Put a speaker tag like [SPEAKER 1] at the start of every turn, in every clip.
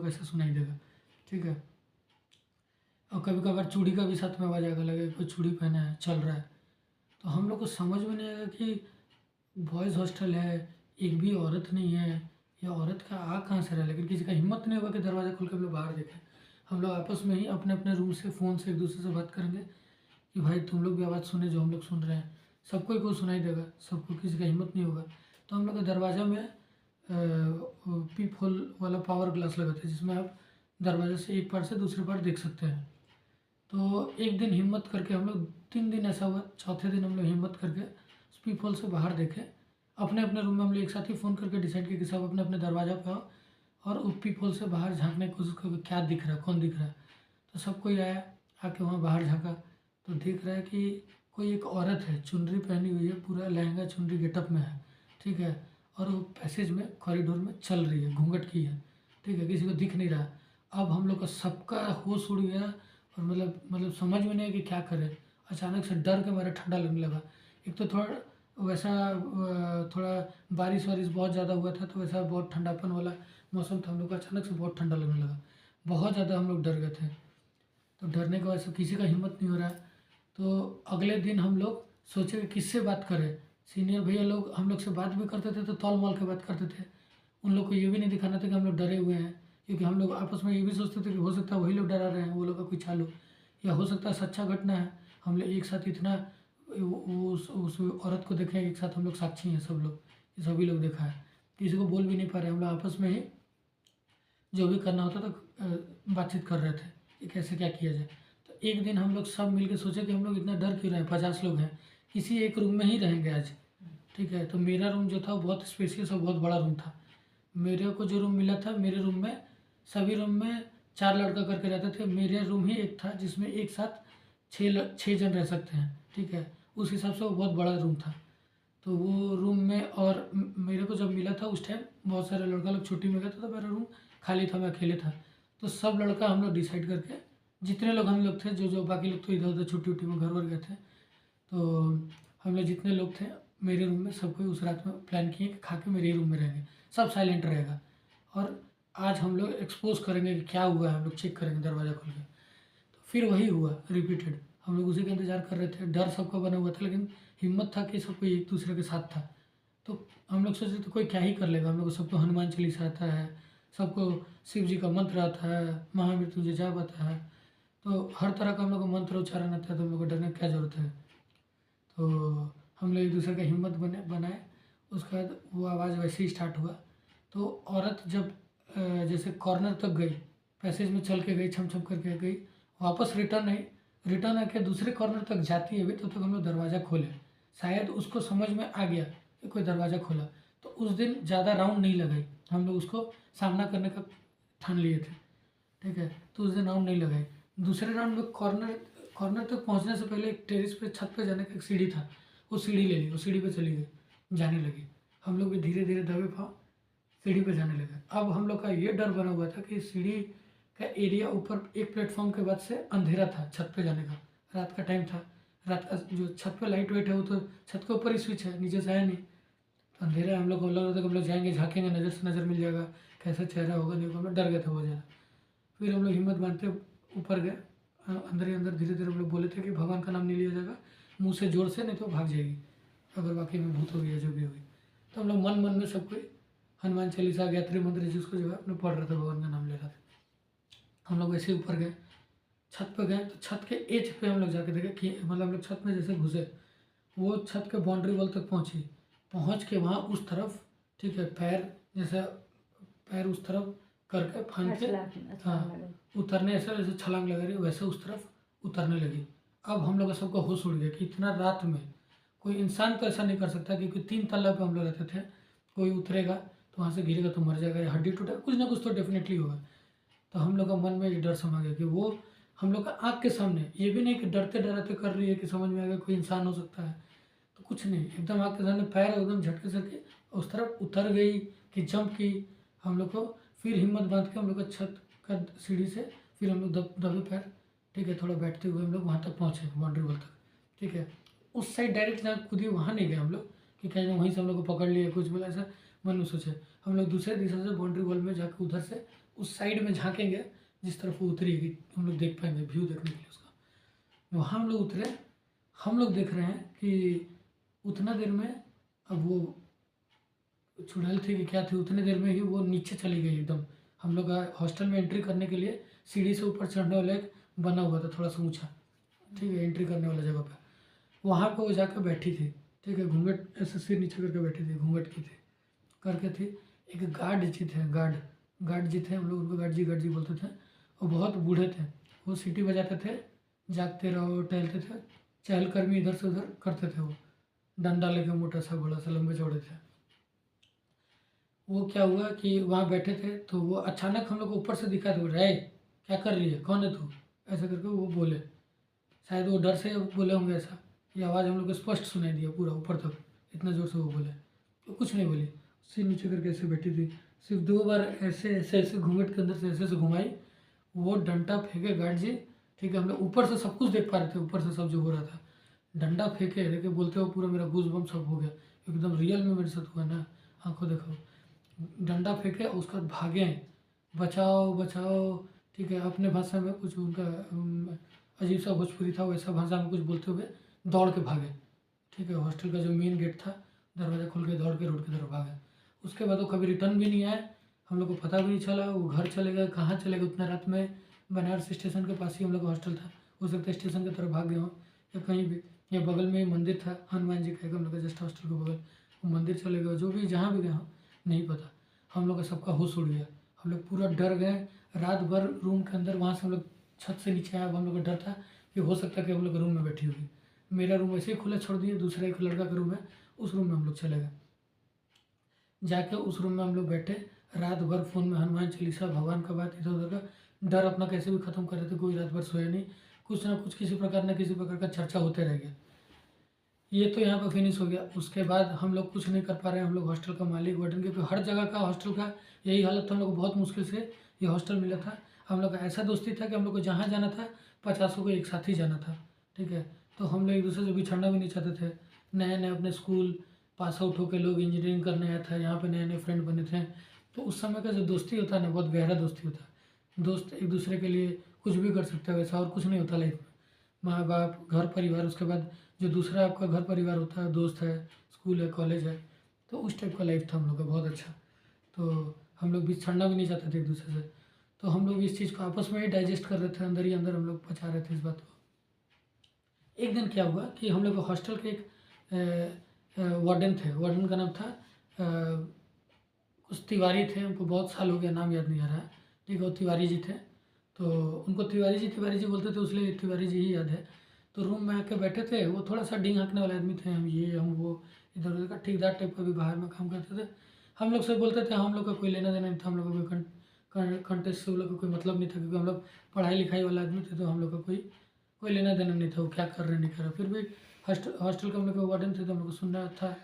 [SPEAKER 1] वैसा सुनाई देगा। ठीक है। और कभी कभार चूड़ी का भी साथ में आवाज़ आएगा, लगेगा कोई चूड़ी पहना है चल रहा है। तो हम लोग को समझ में नहीं आएगा कि बॉयज़ हॉस्टल है, एक भी औरत नहीं है, या औरत का आ कहाँ से रहा है। लेकिन किसी का हिम्मत नहीं होगा कि दरवाज़ा खोल के हम लोग बाहर देखें। हम लोग आपस में ही अपने अपने रूम से फ़ोन से एक दूसरे से बात करेंगे कि भाई तुम लोग भी आवाज़ सुने जो हम लोग सुन रहे हैं। सबको ही को सुनाई देगा, सबको, किसी का हिम्मत नहीं होगा। तो हम लोग के दरवाज़ा में पीप होल वाला पावर ग्लास लगा था, जिसमें आप दरवाजे से एक पार से दूसरे पार देख सकते हैं। तो एक दिन हिम्मत करके हम लोग, 3 दिन ऐसा हुआ, चौथे दिन हम लोग हिम्मत करके उस पीप होल से बाहर देखे। अपने अपने रूम में हम लोग एक साथ ही फ़ोन करके डिसाइड किया कि सब अपने अपने दरवाज़ा पे आओ और उस पीप होल से बाहर झाँकने की कोशिश करो क्या दिख रहा है, कौन दिख रहा है। तो सब कोई आया, आके वहाँ बाहर झाँका तो देख रहा है कि कोई एक औरत है, चुनरी पहनी हुई है, पूरा लहंगा चुनरी गेटअप में है। ठीक है। और वो पैसेज में, कॉरिडोर में चल रही है, घूंघट की है। ठीक है, किसी को दिख नहीं रहा। अब हम लोग का सबका होश उड़ गया और मतलब समझ में नहीं आया कि क्या करें। अचानक से डर के मारे ठंडा लगने लगा। एक तो थोड़ा वैसा थोड़ा बारिश वारिश बहुत ज़्यादा हुआ था, तो वैसा बहुत ठंडापन वाला मौसम था। हम लोग को अचानक से बहुत ठंडा लगने लगा, बहुत ज़्यादा हम लोग डर गए थे। तो डरने की वजह से किसी का हिम्मत नहीं हो रहा है। तो अगले दिन हम लोग सोचे कि किससे बात करें। सीनियर भैया लोग हम लोग से बात भी करते थे तो तौल मोल के बात करते थे। उन लोग को ये भी नहीं दिखाना था कि हम लोग डरे हुए हैं, क्योंकि हम लोग आपस में ये भी सोचते थे कि हो सकता है वही लोग डरा रहे हैं, वो लोग का कोई चालू, या हो सकता है सच्चा घटना है। हम लोग एक साथ इतना उस औरत को देखे, एक साथ हम लोग साक्षी हैं, सब लोग, ये सभी लोग देखा है। किसी को बोल भी नहीं पा रहे, हम लोग आपस में ही जो भी करना होता था बातचीत कर रहे थे कि कैसे क्या किया जाए। तो एक दिन हम लोग सब मिलकर सोचे कि हम लोग इतना डर क्यों रहे हैं, 50 लोग हैं, किसी एक रूम में ही रहेंगे आज। ठीक है। तो मेरा रूम जो था वो बहुत स्पेसियस और बहुत बड़ा रूम था। मेरे को जो रूम मिला था, मेरे रूम में, सभी रूम में 4 लड़का करके रहते थे, मेरे रूम ही एक था जिसमें एक साथ 6 जन रह सकते हैं। ठीक है। उस हिसाब से वो बहुत बड़ा रूम था। तो वो रूम में, और मेरे को जब मिला था उस टाइम बहुत सारे लड़का लोग छुट्टी में गए थे, तो मेरा रूम खाली था, मैं अकेले था। तो सब लड़का हम लोग डिसाइड करके, जितने लोग हम लोग थे, जो जो बाकी लोग तो इधर उधर छुट्टी उट्टी में घर वर गए थे, तो हम लोग जितने लोग थे मेरे रूम में, सबको उस रात में प्लान किए कि खा के मेरे ही रूम में रहेंगे, सब साइलेंट रहेगा, और आज हम लोग एक्सपोज करेंगे कि क्या हुआ है, हम लोग चेक करेंगे दरवाज़ा खोल के। तो फिर वही हुआ रिपीटेड। हम लोग उसी का इंतज़ार कर रहे थे, डर सबका बना हुआ था, लेकिन हिम्मत था कि सब कोई एक दूसरे के साथ था। तो हम लोग सोचे तो कोई क्या ही कर लेगा, हम लोग को सबको हनुमान चालीसा आता है, सबको शिव जी का मंत्र आता है, महामृत्युंजय जाप आता है, तो हर तरह का हम लोग को मंत्र उच्चारण आता है, तो हम लोग को डरने की क्या ज़रूरत है। तो हम लोग एक दूसरे का हिम्मत बनाए। उसके बाद वो आवाज़ वैसे ही स्टार्ट हुआ। तो औरत जब जैसे कॉर्नर तक गई, पैसेज में चल के गई, छम छम करके गई, वापस रिटर्न आई, रिटर्न आके दूसरे कॉर्नर तक जाती है अभी, तो तक हम लोग दरवाज़ा खोले। शायद उसको समझ में आ गया कि कोई दरवाज़ा खोला, तो उस दिन ज़्यादा राउंड नहीं लगाई, हम लोग उसको सामना करने का ठान लिए थे। ठीक है। तो उस दिन राउंड नहीं लगाई। दूसरे राउंड में कॉर्नर कॉर्नर तक पहुंचने से पहले एक टेरेस पे, छत पे जाने का एक सीढ़ी था, वो सीढ़ी ले ली, वो सीढ़ी पे चली गई, जाने लगी। हम लोग भी धीरे धीरे दबे पाँव सीढ़ी पे जाने लगे। अब हम लोग का ये डर बना हुआ था कि सीढ़ी का एरिया ऊपर एक प्लेटफॉर्म के बाद से अंधेरा था, छत पे जाने का, रात का टाइम था। रात का जो छत पे लाइट वाइट है वो तो छत के ऊपर ही स्विच है, नीचे से है नहीं। तो अंधेरा है, हम लोग को लग रहा था कि हम लोग जाएंगे, झाँकेंगे, नज़र से नज़र मिल जाएगा, कैसा चेहरा होगा, नहीं होगा, हम लोग डर गए थे बहुत ज़्यादा। फिर हम लोग हिम्मत बांधते ऊपर गए, अंदर ही अंदर धीरे धीरे हम लोग बोले थे कि भगवान का नाम नहीं लिया जाएगा मुंह से जोर से, नहीं तो भाग जाएगी, अगर वाकई में भूत हो गया जो भी होगी। तो हम लोग मन मन में सब कोई हनुमान चालीसा, गायत्री मंत्र, जिसको जो है अपने पढ़ रहे थे, भगवान का नाम ले रहा था। हम लोग वैसे ऊपर गए, छत पर गए, तो छत के एज पे हम लोग जाके देखे कि मतलब हम लोग छत में जैसे घुसे, वो छत के बाउंड्री वॉल तक पहुँची, पहुँच के वहाँ उस तरफ, ठीक है, पैर जैसे, पैर उस तरफ करके फान के, हाँ, उतरने, ऐसा जैसे छलांग लगा रही है वैसे उस तरफ उतरने लगी। अब हम लोग का सबका होश उड़ गया कि इतना रात में कोई इंसान तो ऐसा नहीं कर सकता, क्योंकि 3 तल्ला पे हम लोग रहते थे, कोई उतरेगा तो वहाँ से गिरेगा तो मर जाएगा, या हड्डी टूटेगा, कुछ ना कुछ तो डेफिनेटली होगा। तो हम लोग का मन में ये डर समा गया कि वो हम लोग का आँख के सामने, ये भी नहीं कि डरते डराते कर रही है कि समझ में आएगा कोई इंसान हो सकता है, तो कुछ नहीं, एकदम आँख के सामने पैर एकदम झटके से के उस तरफ उतर गई कि जंप की। हम लोग को फिर हिम्मत बांध के हम लोग का छत का सीढ़ी से फिर हम लोग दबे पैर, ठीक है, थोड़ा बैठते हुए हम लोग वहाँ तक पहुँचे, बाउंड्री वॉल तक। ठीक है। उस साइड डायरेक्ट जहाँ कूदिए वहाँ नहीं गए हम लोग कि कहीं वहीं से हम लोग को पकड़ लिए कुछ बोला, ऐसा मन में सोचे। हम लोग दूसरे दिशा से बाउंड्री वॉल में जाकर उधर से उस साइड में झाँकेंगे जिस तरफ वो उतरेगी, हम लोग देख पाएंगे व्यू देखने के लिए उसका। वहाँ हम लोग उतरे, हम लोग देख रहे हैं कि उतना देर में अब वो चुड़ैल थी कि क्या थी, उतनी देर में ही वो नीचे चली गई एकदम। हम लोग हॉस्टल में एंट्री करने के लिए सीढ़ी से ऊपर चढ़ने वाला एक बना हुआ था थोड़ा सा ऊँचा, ठीक है, एंट्री करने वाला जगह पे, वहाँ पे वो जाकर बैठी थी, ठीक है, घूंघट ऐसे सिर नीचे करके बैठी थी, घूंघट की थी करके थी। एक गार्ड जी थे, गार्ड जी थे, हम लोग उनको गार्ड जी बोलते थे। वो बहुत बूढ़े थे, वो सीटी बजाते थे, जागते रहो टहलते थे, चहलकदमी इधर से उधर करते थे। वो डंडा लेके मोटा सा बड़ा सा लंबे चौड़े थे। वो क्या हुआ कि वहाँ बैठे थे तो वो अचानक हम लोग को ऊपर से दिखा, तो रे क्या कर रही है, कौन है तू, ऐसा करके वो बोले। शायद वो डर से बोले होंगे ऐसा, ये आवाज़ हम लोग को स्पष्ट सुनाई दिया पूरा ऊपर तक, इतना ज़ोर से वो बोले। तो कुछ नहीं बोली, सिर नीचे करके ऐसे बैठी थी। सिर्फ 2 बार ऐसे ऐसे ऐसे घूंघट के अंदर से ऐसे ऐसे घुमाई, वो डंडा फेंके गार्ड जी, ठीक है, हम लोग ऊपर से सब कुछ देख पा रहे थे, ऊपर से सब जो हो रहा था। डंडा फेंके लेके बोलते हो, पूरा मेरा गूज बम सब हो गया, एकदम रियल में मेरे साथ हुआ ना, आंखों देखो। डंडा फेंके उसके बाद भागे, बचाओ बचाओ, ठीक है, अपने भाषा में कुछ उनका अजीब सा भोजपुरी था, वैसा भाषा में कुछ बोलते हुए दौड़ के भागे, ठीक है। हॉस्टल का जो मेन गेट था, दरवाज़ा खोल के दौड़ के रोड की तरफ भागे। उसके बाद वो कभी रिटर्न भी नहीं आए, हम लोग को पता भी नहीं चला वो घर चले गए, कहाँ चले गए उतना रात में। बनारस स्टेशन के पास ही हम लोग का हॉस्टल था, हो सकता है स्टेशन की तरफ भाग गए हों या कहीं भी, या बगल में ही मंदिर था हनुमान जी का, हम लोग का जस्ट हॉस्टल के बगल, वो मंदिर चले गए, जो भी जहाँ भी गए हों नहीं पता। हम लोग का सबका होश उड़ गया, हम लोग पूरा डर गए। रात भर रूम के अंदर, वहाँ से हम लोग छत से नीचे आए, अब हम लोग को डर था कि हो सकता है कि हम लोग रूम में बैठी होगी। मेरा रूम वैसे ही खुला छोड़ दिए, दूसरा एक लड़का का रूम है, उस रूम में हम लोग चले गए। जाके उस रूम में हम लोग बैठे, रात भर फ़ोन में हनुमान चालीसा, भगवान का बात, इधर उधर का डर अपना कैसे भी ख़त्म कर रहे थे। कोई रात भर सोया नहीं, कुछ ना कुछ किसी प्रकार ना किसी प्रकार का चर्चा होते रह गया। ये तो यहाँ पर फिनिश हो गया। उसके बाद हम लोग कुछ नहीं कर पा रहे हैं, हम लोग हॉस्टल का मालिक वार्डन, क्योंकि हर जगह का हॉस्टल का यही हालत था, हम लोग को बहुत मुश्किल से ये हॉस्टल मिला था। हम लोग का ऐसा दोस्ती था कि हम लोग को जहाँ जाना था 50 को एक साथ ही जाना था, ठीक है। तो हम लोग एक दूसरे से बिछड़ना भी नहीं चाहते थे। नए नए अपने स्कूल पास आउट होकर लोग इंजीनियरिंग करने आया था, यहाँ पे नए नए फ्रेंड बने थे। तो उस समय का जो दोस्ती होता है ना, बहुत गहरा दोस्ती होता है। दोस्त एक दूसरे के लिए कुछ भी कर सकते हैं, वैसा और कुछ नहीं होता लाइफ में। माँ बाप, घर परिवार, उसके बाद जो दूसरा आपका घर परिवार होता है, दोस्त है, स्कूल है, कॉलेज है, तो उस टाइप का लाइफ था हम लोग का, बहुत अच्छा। तो हम लोग बीच छड़ना भी नहीं चाहते थे एक दूसरे से। तो हम लोग इस चीज़ को आपस में ही डाइजेस्ट कर रहे थे, अंदर ही अंदर हम लोग पचा रहे थे इस बात को। एक दिन क्या हुआ कि हम लोग हॉस्टल के एक वार्डन थे, वार्डन का नाम था कुछ तिवारी थे, उनको बहुत साल हो गया, नाम याद नहीं आ रहा है, ठीक है, वो तिवारी जी थे। तो उनको तिवारी जी बोलते थे, इसलिए तिवारी जी ही याद है। तो रूम में आके बैठे थे, वो थोड़ा सा डिंग हाँकने वाले आदमी थे, हम ये हम वो, इधर उधर का ठेकेदार टाइप का भी बाहर में काम करते थे। हम लोग से बोलते थे, हम लोग का कोई लेना देना नहीं था, हम लोग का कोई कंटेस्ट से हम लोग का कोई मतलब नहीं था, क्योंकि हम लोग पढ़ाई लिखाई वाला आदमी थे, तो हम लोग का कोई कोई लेना देना नहीं था, वो क्या कर रहे नहीं कर रहे। फिर भी हॉस्टल के हम लोग का वार्डन थे, तो हम लोग को सुनना था,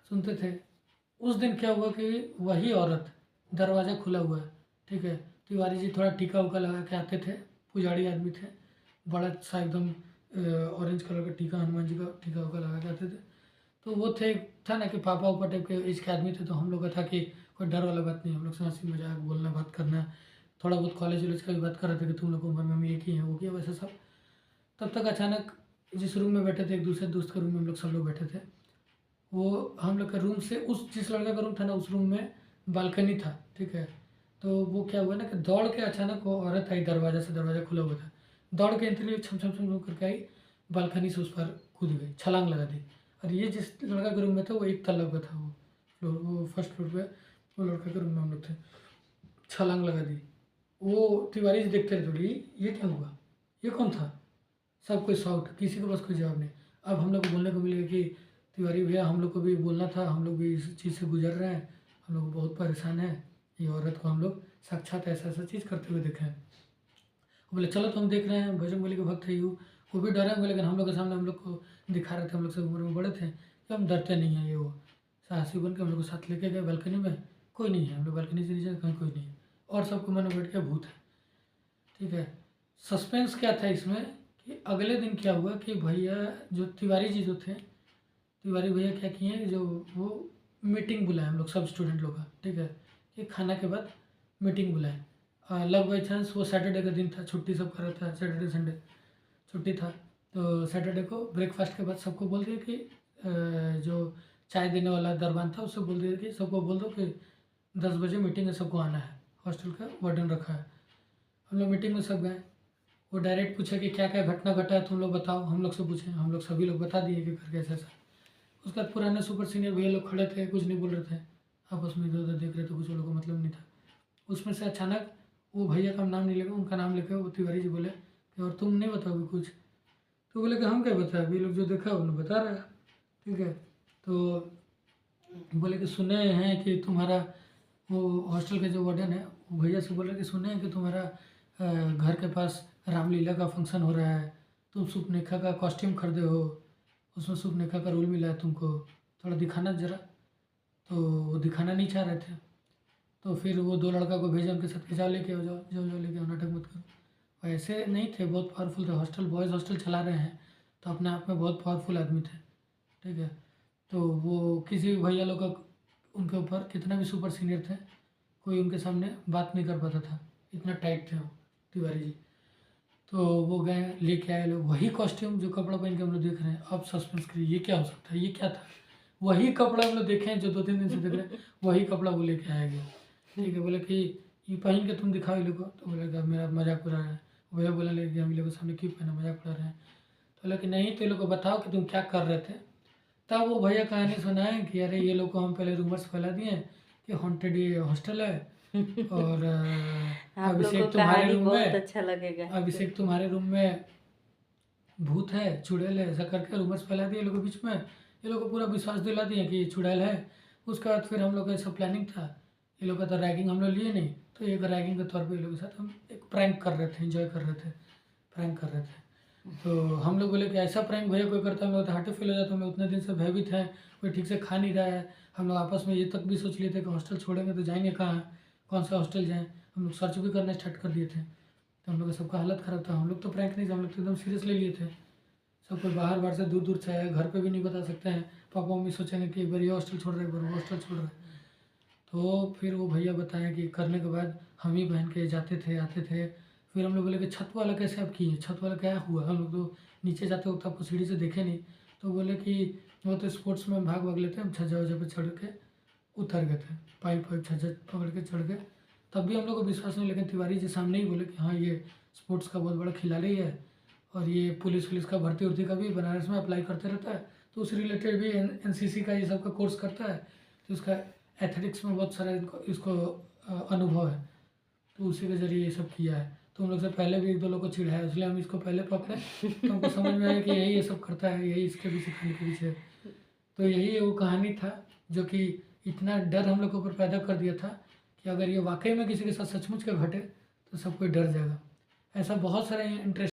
[SPEAKER 1] सुनते थे। उस दिन क्या हुआ कि वही औरत, दरवाज़ा खुला हुआ है, ठीक है, तिवारी जी थोड़ा टीका उका लगा के आते थे, पुजारी आदमी थे, बड़ा सा एकदम ऑरेंज कलर का टीका, हनुमान जी का टीका उका लगा के आते थे। तो वो थे, था ना कि पापा ऊपर टाइप के एज के आदमी थे, तो हम लोग का था कि कोई डर वाला बात नहीं, हम लोग से हंसी मजाक बोलना, बात करना, थोड़ा बहुत कॉलेज वॉलेज का भी बात कर रहे थे कि तुम लोग को उम्र में हम ये किए हैं वो किया, वैसे सब। तब तक अचानक जिस रूम में बैठे थे, एक दूसरे दोस्त के रूम में हम लोग सब लोग बैठे थे, वो हम लोग के रूम से, उस जिस लड़का का रूम था ना, उस रूम में बालकनी था, ठीक है। तो वो क्या हुआ ना कि दौड़ के अचानक वो औरत आई, दरवाजा से, दरवाज़ा खुला हुआ था, दौड़ के एंट्री छम छम छम छम करके आई, बालकनी से उस पर कूद गई, छलांग लगा दी। और ये जिस लड़का के रूम में था वो एक तल्ला का था, वो फ्लोर, वो फर्स्ट फ्लोर पे वो लड़का के रूम में हम लोग थे, छलांग लगा दी। वो तिवारी जी देखते रहे थोड़ी, ये क्या हुआ, ये कौन था। सब कोई शॉक्ड, किसी के पास कोई जवाब नहीं। अब हम लोग को बोलने को मिलेगा कि तिवारी भैया हम लोग को भी बोलना था, हम लोग भी इस चीज़ से गुजर रहे हैं, हम लोग बहुत परेशान हैं, ये औरत को हम लोग साक्षात ऐसा ऐसा चीज़ करते हुए देखे हैं। वो बोले चलो तो हम देख रहे हैं, बजरंगबली के भक्त है यू, वो भी डरे होंगे, लेकिन हम लोग के सामने हम लोग को दिखा रहे थे, हम लोग से उम्र में बड़े थे, कि हम डरते नहीं हैं। ये वो साहसी बन के हम लोग को साथ लेके गए बालकनी में, कोई नहीं है, हम लोग बालकनी से नीचे कहीं कोई नहीं है, और सबको मन में बैठ के भूत है, ठीक है। सस्पेंस क्या था इसमें कि अगले दिन क्या हुआ कि भैया जो तिवारी जी जो थे, तिवारी भैया क्या किए, जो वो मीटिंग बुलाए हम लोग सब स्टूडेंट लोग का, ठीक है, कि खाना के बाद मीटिंग बुलाए। लक बाई चांस वो सैटरडे का दिन था, छुट्टी सबका रहता है, सैटरडे संडे छुट्टी था। तो सैटरडे को ब्रेकफास्ट के बाद सबको बोल दिया कि जो चाय देने वाला दरबान था उससे बोल दिया कि सबको बोल दो कि 10 बजे मीटिंग में सबको आना है, हॉस्टल का वार्डन रखा है। हम लोग मीटिंग में सब गए। वो डायरेक्ट पूछे कि क्या क्या घटना घटा है तुम लोग बताओ। हम लोग से पूछे, हम लोग सभी लोग बता दिए कि करके ऐसा। उसके बाद पुराने सुपर सीनियर भैया लोग खड़े थे, कुछ नहीं बोल रहे थे, आपस में इधर उधर देख रहे थे, कुछ लोगों को मतलब नहीं था। उसमें से अचानक वो भैया का नाम नहीं लेगा, उनका नाम लेके वो तिवारी जी बोले कि और तुम नहीं बताओगे कुछ? तो बोले कि हम क्या बताए, अभी लोग जो देखा वो लोग बता रहे हैं। ठीक है, तो बोले कि सुने हैं कि तुम्हारा वो हॉस्टल के जो वार्डन है वो भैया से बोले कि सुने हैं कि तुम्हारा घर के पास रामलीला का फंक्शन हो रहा है, तुम सुपनेखा का कॉस्ट्यूम खरीदे हो, उसमें सुपनेखा का रोल मिला है तुमको, थोड़ा दिखाना ज़रा। तो वो दिखाना नहीं चाह रहे थे। तो फिर वो 2 लड़का को भेजा उनके साथ कि जाओ लेके आओ, जाओ जाओ जाओ लेके आओ, नाटक मत करो। ऐसे नहीं थे, बहुत पावरफुल थे, हॉस्टल बॉयज़ हॉस्टल चला रहे हैं तो अपने आप में बहुत पावरफुल आदमी थे। ठीक है, तो वो किसी भी भैया लोग का उनके ऊपर कितना भी सुपर सीनियर थे, कोई उनके सामने बात नहीं कर पाता था, इतना टाइट थे वो तिवारी जी। तो वो गए लेके आए लोग वही कॉस्ट्यूम जो कपड़ा पहन के हम लोग देख रहे हैं। अब सस्पेंस करिए, ये क्या हो सकता है, ये क्या था? वही कपड़ा हम लोग देखे हैं जो 2-3 दिन से देख रहे हैं, वही कपड़ा वो लेके आया गया। ठीक है, बोले कि ये पहन के तुम दिखाओ ये लोग को। तो बोले कि मेरा मजाक उड़ा रहा है। भैया बोला लेके हम लोग के सामने क्यों पहना, मजाक उड़ा रहे हैं? तो बोला कि नहीं, तो ये लोग को बताओ कि तुम क्या कर रहे थे। तब वो भैया कहानी सुनाए कि अरे ये लोग को हम पहले रूमर्स फैला दिए कि हॉन्टेड ये हॉस्टल है और
[SPEAKER 2] आप लोग को कहानी बहुत अच्छा लगेगा।
[SPEAKER 1] अभिषेक तुम्हारे रूम में भूत है, चुड़ैल है, ऐसा करके रूमर्स फैला दिए लोगों के बीच में। ये लोग को पूरा विश्वास दिला दिए कि ये चुड़ैल है। उसके बाद फिर हम लोग का ऐसा प्लानिंग था, ये लोग का तो रैगिंग हम लोग लिए नहीं, तो एक रैगिंग के तौर पे ये लोग के साथ हम एक प्रैंक कर रहे थे, एंजॉय कर रहे थे, प्रैंक कर रहे थे। तो हम लोग बोले कि ऐसा प्रैंक भैया कोई करता, हम लोग तो हार्ट फेल हो जाता, हम लोग उतने दिन से भयभीत हैं, कोई ठीक से खा नहीं रहा है। हम लोग आपस में ये तक भी सोच लिए थे कि हॉस्टल छोड़ेंगे तो जाएंगे कहाँ, कौन सा हॉस्टल जाएँ। हम लोग सर्च भी करना स्टार्ट कर दिए थे। तो हम लोग का सबका हालत ख़राब था। हम लोग तो प्रैंक नहीं था, हम लोग तो एकदम सीरियस ले लिए थे। सब कोई बाहर बाहर से दूर दूर से आया, घर पे भी नहीं बता सकते हैं, पापा मम्मी सोचेंगे कि एक बार ये हॉस्टल छोड़ रहे हैं, एक बार वो हॉस्टल छोड़ रहे हैं। तो फिर वो भैया बताया कि करने के बाद हम ही पहन के जाते थे आते थे। फिर हम लोग बोले कि छत वाला कैसे आप किए, छत वाला क्या हुआ? हम लोग तो नीचे जाते वक्त आपको सीढ़ी से देखे नहीं। तो बोले कि वो तो स्पोर्ट्स में भाग भाग लेते हैं, हम छज्जा वज्जा पे चढ़ के उतर गए थे, पाइप वाइप छज्जा पकड़ के चढ़ गए। तब भी हम लोग को विश्वास नहीं, लेकिन तिवारी जी सामने ही बोले कि हाँ ये स्पोर्ट्स का बहुत बड़ा खिलाड़ी है और ये पुलिस वुलिस का भर्ती उर्ती का भी बनारस में अप्लाई करते रहता है, तो उस रिलेटेड भी एनसीसी का ये सब का कोर्स करता है, तो उसका एथलेटिक्स में बहुत सारा इसको अनुभव है, तो उसी के ज़रिए ये सब किया है। तो हम लोग से पहले भी 1-2 लोग को चिढ़ाया, इसलिए हम इसको पहले पकड़े, तो हमको समझ में आया कि यही ये सब करता है, यही इसके पीछे खाने के पीछे है। तो यही वो कहानी था जो कि इतना डर हम लोग के ऊपर पैदा कर दिया था कि अगर ये वाकई में किसी के साथ सचमुच का घटे तो सब कोई डर जाएगा। ऐसा बहुत सारा इंटरेस्ट